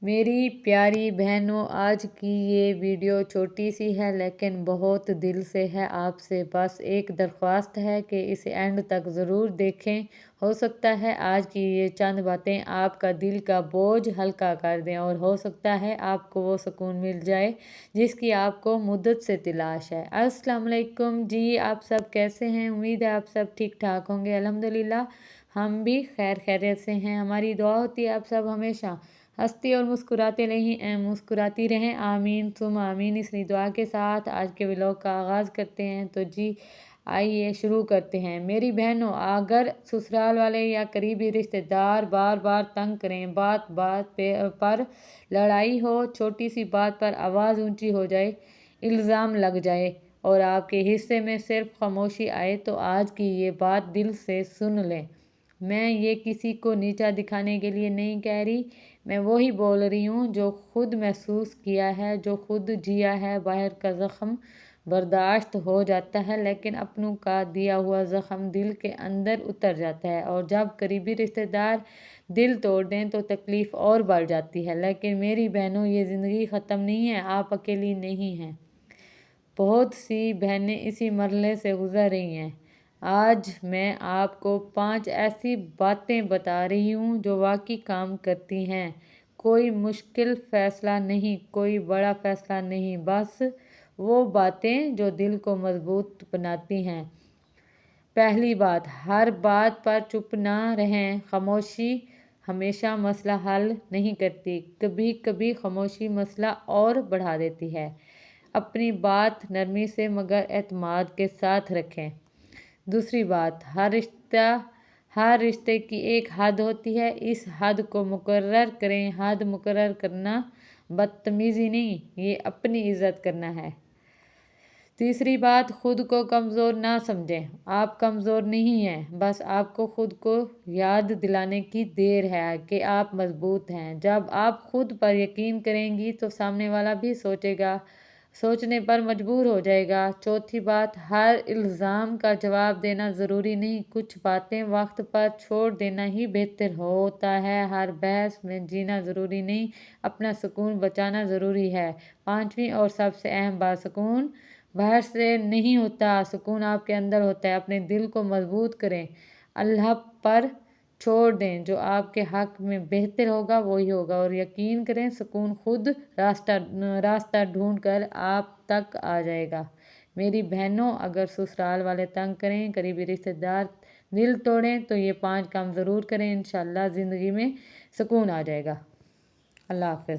میری پیاری بہنوں، آج کی یہ ویڈیو چھوٹی سی ہے لیکن بہت دل سے ہے۔ آپ سے بس ایک درخواست ہے کہ اسے اینڈ تک ضرور دیکھیں۔ ہو سکتا ہے آج کی یہ چند باتیں آپ کا دل کا بوجھ ہلکا کر دیں اور ہو سکتا ہے آپ کو وہ سکون مل جائے جس کی آپ کو مدت سے تلاش ہے۔ السلام علیکم جی، آپ سب کیسے ہیں؟ امید ہے آپ سب ٹھیک ٹھاک ہوں گے۔ الحمدللہ ہم بھی خیریت سے ہیں۔ ہماری دعا ہوتی ہے آپ سب ہمیشہ ہنستی اور مسکراتی رہیں۔ آمین ثم آمین۔ اس دعا کے ساتھ آج کے ولاگ کا آغاز کرتے ہیں۔ تو جی آئیے شروع کرتے ہیں۔ میری بہنوں، اگر سسرال والے یا قریبی رشتہ دار بار بار تنگ کریں، بات بات پر لڑائی ہو، چھوٹی سی بات پر آواز اونچی ہو جائے، الزام لگ جائے اور آپ کے حصے میں صرف خاموشی آئے، تو آج کی یہ بات دل سے سن لیں۔ میں یہ کسی کو نیچا دکھانے کے لیے نہیں کہہ رہی، میں وہی بول رہی ہوں جو خود محسوس کیا ہے، جو خود جیا ہے۔ باہر کا زخم برداشت ہو جاتا ہے لیکن اپنوں کا دیا ہوا زخم دل کے اندر اتر جاتا ہے، اور جب قریبی رشتہ دار دل توڑ دیں تو تکلیف اور بڑھ جاتی ہے۔ لیکن میری بہنوں، یہ زندگی ختم نہیں ہے، آپ اکیلی نہیں ہیں۔ بہت سی بہنیں اسی مرحلے سے گزر رہی ہیں۔ آج میں آپ کو 5 ایسی باتیں بتا رہی ہوں جو واقعی کام کرتی ہیں۔ کوئی مشکل فیصلہ نہیں، کوئی بڑا فیصلہ نہیں، بس وہ باتیں جو دل کو مضبوط بناتی ہیں۔ پہلی بات، ہر بات پر چپ نہ رہیں۔ خاموشی ہمیشہ مسئلہ حل نہیں کرتی، کبھی کبھی خاموشی مسئلہ اور بڑھا دیتی ہے۔ اپنی بات نرمی سے مگر اعتماد کے ساتھ رکھیں۔ دوسری بات، ہر رشتے کی ایک حد ہوتی ہے، اس حد کو مقرر کریں۔ حد مقرر کرنا بدتمیزی نہیں، یہ اپنی عزت کرنا ہے۔ تیسری بات، خود کو کمزور نہ سمجھیں۔ آپ کمزور نہیں ہیں، بس آپ کو خود کو یاد دلانے کی دیر ہے کہ آپ مضبوط ہیں۔ جب آپ خود پر یقین کریں گی تو سامنے والا بھی سوچنے پر مجبور ہو جائے گا۔ چوتھی بات، ہر الزام کا جواب دینا ضروری نہیں، کچھ باتیں وقت پر چھوڑ دینا ہی بہتر ہوتا ہے۔ ہر بحث میں جینا ضروری نہیں، اپنا سکون بچانا ضروری ہے۔ پانچویں اور سب سے اہم بات، سکون باہر سے نہیں ہوتا، سکون آپ کے اندر ہوتا ہے۔ اپنے دل کو مضبوط کریں، اللہ پر چھوڑ دیں، جو آپ کے حق میں بہتر ہوگا وہی ہوگا، اور یقین کریں سکون خود راستہ ڈھونڈ کر آپ تک آ جائے گا۔ میری بہنوں، اگر سسرال والے تنگ کریں، قریبی رشتہ دار دل توڑیں، تو یہ 5 کام ضرور کریں، انشاءاللہ زندگی میں سکون آ جائے گا۔ اللہ حافظ۔